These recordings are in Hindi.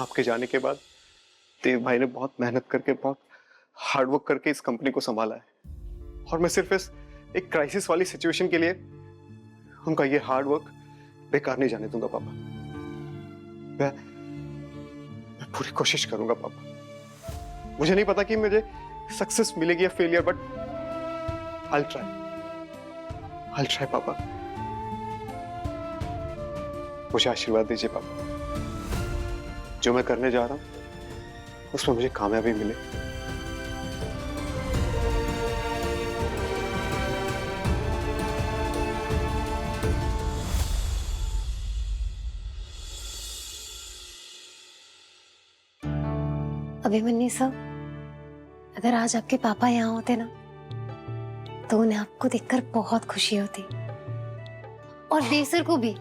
आपके जाने के बाद देव भाई ने बहुत मेहनत करके, बहुत हार्डवर्क करके इस कंपनी को संभाला है, और मैं सिर्फ इस एक क्राइसिस वाली सिचुएशन के लिए उनका ये हार्डवर्क बेकार नहीं जाने दूंगा पापा। मैं पूरी कोशिश करूंगा पापा। मुझे नहीं पता कि मुझे सक्सेस मिलेगी या फेलियर, बट I'll try पापा। मुझे आशीर्वाद दीजिए पापा, जो मैं करने जा रहा हूं उसमें मुझे कामयाबी मिले। अभिमन्यु सर, अगर आज आपके पापा यहाँ होते ना तो उन्हें आपको देखकर बहुत खुशी होती, और देव सर को भी।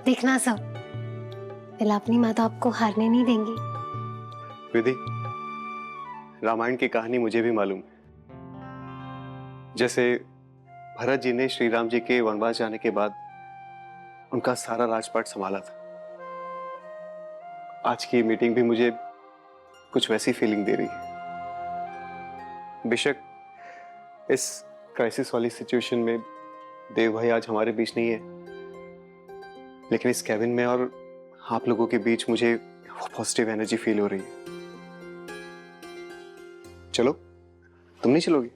देखना सर, पहले अपनी माता आपको हारने नहीं देंगी। विधि, रामायण की कहानी मुझे भी मालूम है। जैसे भरत जी ने श्री राम जी के वनवास जाने के बाद उनका सारा राजपाट संभाला था, आज की मीटिंग भी मुझे कुछ वैसी फीलिंग दे रही है। बेशक इस क्राइसिस वाली सिचुएशन में देव भाई आज हमारे बीच नहीं है, लेकिन इस कैबिन में और आप लोगों के बीच मुझे वो पॉजिटिव एनर्जी फील हो रही है। चलो, तुम नहीं चलोगी?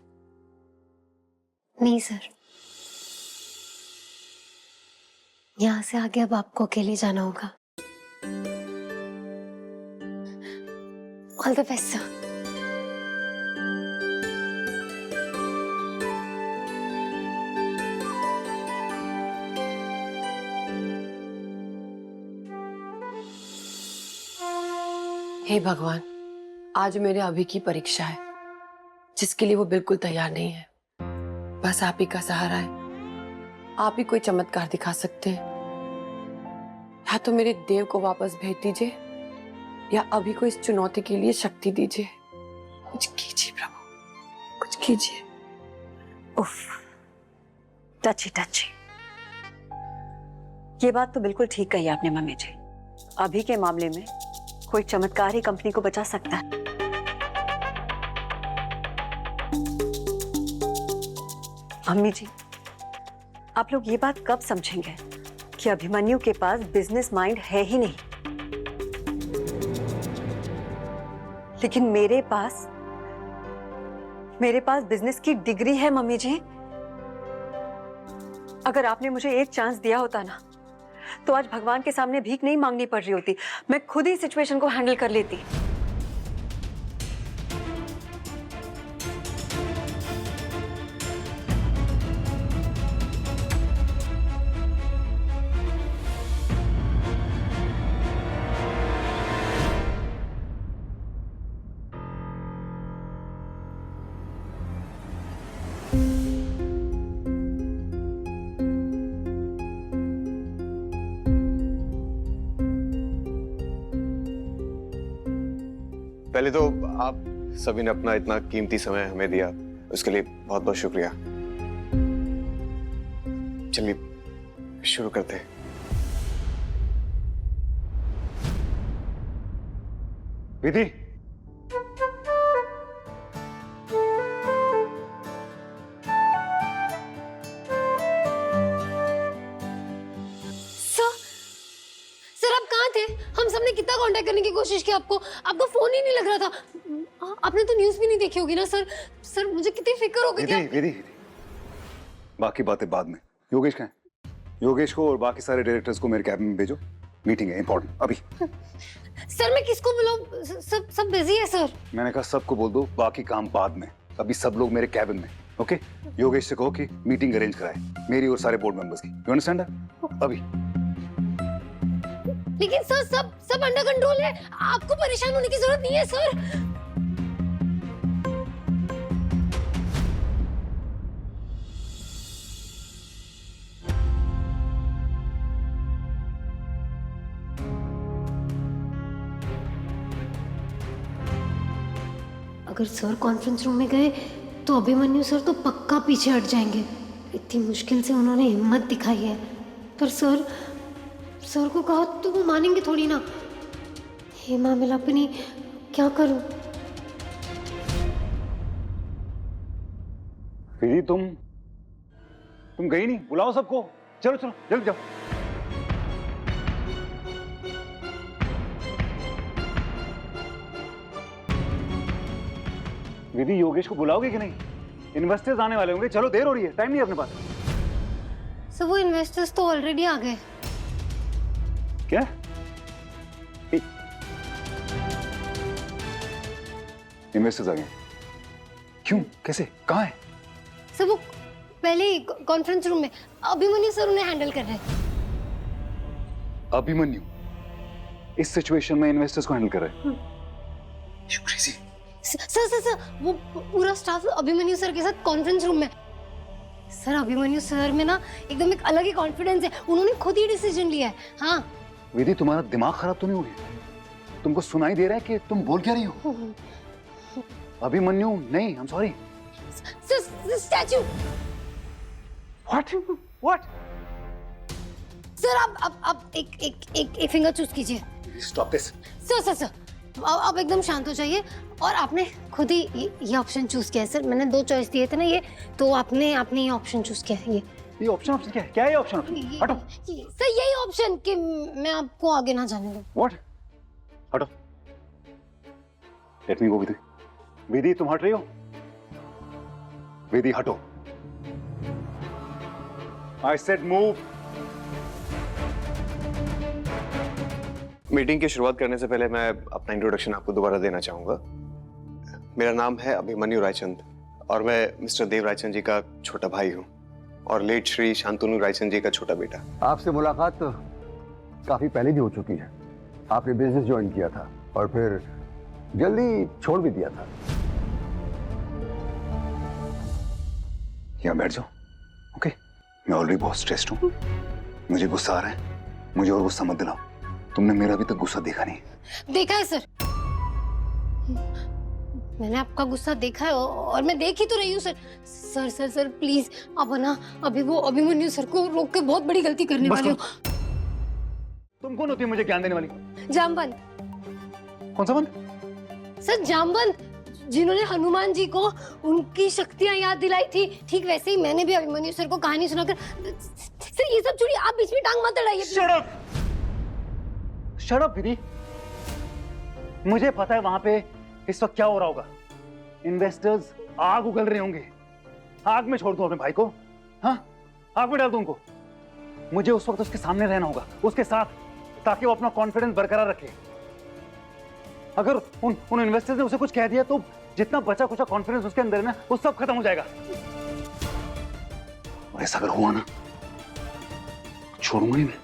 नहीं सर, यहाँ से आगे अब आपको अकेले जाना होगा। All the best sir. हे भगवान, आज मेरे अभी की परीक्षा है, जिसके लिए वो बिल्कुल तैयार नहीं है। बस आप ही का सहारा है, आप ही कोई चमत्कार दिखा सकते हैं। या तो मेरे देव को वापस भेज दीजिए, या अभी को इस चुनौती के लिए शक्ति दीजिए। कुछ कीजिए प्रभु, कुछ कीजिए। उफ, टची टची। ये बात तो बिल्कुल ठीक कही आपने मम्मी जी। अभी के मामले में कोई चमत्कार ही कंपनी को बचा सकता है। अम्मी जी, आप लोग ये बात कब समझेंगे कि अभिमन्यु के पास बिजनेस माइंड है ही नहीं, लेकिन मेरे पास बिजनेस की डिग्री है मम्मी जी। अगर आपने मुझे एक चांस दिया होता ना, तो आज भगवान के सामने भीख नहीं मांगनी पड़ रही होती, मैं खुद ही सिचुएशन को हैंडल कर लेती। पहले तो आप सभी ने अपना इतना कीमती समय हमें दिया, उसके लिए बहुत बहुत शुक्रिया। चलिए शुरू करते हैं। विधि, हम सबने कितना कांटेक्ट करने की कोशिश की, आपको फोन ही नहीं लग रहा था। आपने तो न्यूज़ भी नहीं देखी होगी ना सर। सर मुझे कितनी फिक्र हो गई थी। विधि, बाकी बातें बाद में। योगेश कहाँ है? योगेश को और बाकी सारे डायरेक्टर्स को मेरे कैबिन में भेजो, मीटिंग है इंपॉर्टेंट अभी। सर मैं किसको बुलाऊं? सब बिजी है सर। मैंने कहा सबको बोल दो, बाकी काम बाद में। अभी सब लोग मेरे कैबिन में, ओके? योगेश से कहो कि मीटिंग अरेंज कराए मेरी और सारे बोर्ड मेंबर्स की। You understand that? अभी। लेकिन सर सब अंडर कंट्रोल है, आपको परेशान होने की जरूरत नहीं है सर। अगर सर कॉन्फ्रेंस रूम में गए तो अभिमन्यु सर तो पक्का पीछे हट जाएंगे। इतनी मुश्किल से उन्होंने हिम्मत दिखाई है, पर सर को कहा तो वो मानेंगे थोड़ी ना। हे मामिला अपनी क्या करूं? विधि तुम गई नहीं? बुलाओ सबको, चलो चलो जल्दी जाओ। विधि योगेश को बुलाओगे कि नहीं? इन्वेस्टर्स आने वाले होंगे, चलो देर हो रही है, टाइम नहीं है अपने पास। सर वो इन्वेस्टर्स तो ऑलरेडी आ गए। क्या? इन्वेस्टर्स आ गए? क्यों? कैसे? कहाँ है? सर वो पहले ही कॉन्फ्रेंस रूम में अभिमन्यु सर उन्हें हैंडल कर रहे हैं। अभिमन्यु इस सिचुएशन में इन्वेस्टर्स को हैंडल कर रहे हैं? You crazy? सर वो पूरा स्टाफ अभिमन्यु सर के साथ कॉन्फ्रेंस रूम में। सर अभिमन्यु सर में ना एकदम एक अलग ही कॉन्फिडेंस है, उन्होंने खुद ही डिसीजन लिया है। हाँ विधि तुम्हारा दिमाग खराब तो नहीं हो गया? तुमको सुनाई दे रहा है कि तुम बोल क्या रही हो? अभिमन्यु नहीं, I am sorry. Sir statue. What? Sir आप एक फिंगर चूज कीजिए। Stop this. सर आप एकदम शांत हो जाइए। और आपने खुद ही ये ऑप्शन चूज किया है सर। मैंने 2 चॉइस दिए थे ना, ये तो आपने ये ऑप्शन चूज किया है। ये ऑप्शन क्या है? क्या है ये ऑप्शन? हटो। सर यही ऑप्शन कि मैं आपको आगे ना जाने दूं। व्हाट? हटो। लेट मी गो विधि। विधि तुम हट रही हो? विधि हटो। I said move. मीटिंग की शुरुआत करने से पहले मैं अपना इंट्रोडक्शन आपको दोबारा देना चाहूंगा। मेरा नाम है अभिमन्यु रायचंद और मैं मिस्टर देव रायचंद जी का छोटा भाई हूँ और लेट श्री शांतनु रायचंद जी का छोटा बेटा। आपसे मुलाकात तो काफी पहले भी हो चुकी है। आपने बिजनेस ज्वाइन किया था और फिर जल्दी छोड़ भी दिया था। यहाँ बैठ जाओ, ओके? मैं ऑलरेडी बहुत स्ट्रेस्ड हूँ, मुझे गुस्सा आ रहा है, मुझे और गुस्सा मत दिलाओ। तुमने मेरा अभी तक गुस्सा देखा नहीं। देखा है सर, मैंने आपका गुस्सा देखा है और मैं देख ही तो रही हूँ सर। सर प्लीज अब ना अभी वो अभिमन्यु सर को रोक के बहुत बड़ी गलती करने वाले हो। तुम कौन होती है मुझे ज्ञान देने वाली? जामवंत। कौन सा बंद? सर जामवंत, जिन्होंने हनुमान जी को उनकी शक्तियां याद दिलाई थी, ठीक वैसे ही मैंने भी अभिमन्यु सर को कहानी सुनाकर। सर ये सब छोड़िए, आप बीच में टांग मत अड़ाइए। शट अप विधि। मुझे पता है वहां पे इस वक्त क्या हो रहा होगा। इन्वेस्टर्स आग उगल रहे होंगे। आग में छोड़ दूं अपने भाई को? हाँ, आग में डाल दूं उनको? मुझे उस वक्त उसके सामने रहना होगा, उसके साथ, ताकि वो अपना कॉन्फिडेंस बरकरार रखे। अगर उन इन्वेस्टर्स ने उसे कुछ कह दिया तो जितना बचा कुचा कॉन्फिडेंस उसके अंदर है ना, वो सब खत्म हो जाएगा। और ऐसा अगर हुआ ना, छोड़ूंगा नहीं मैं।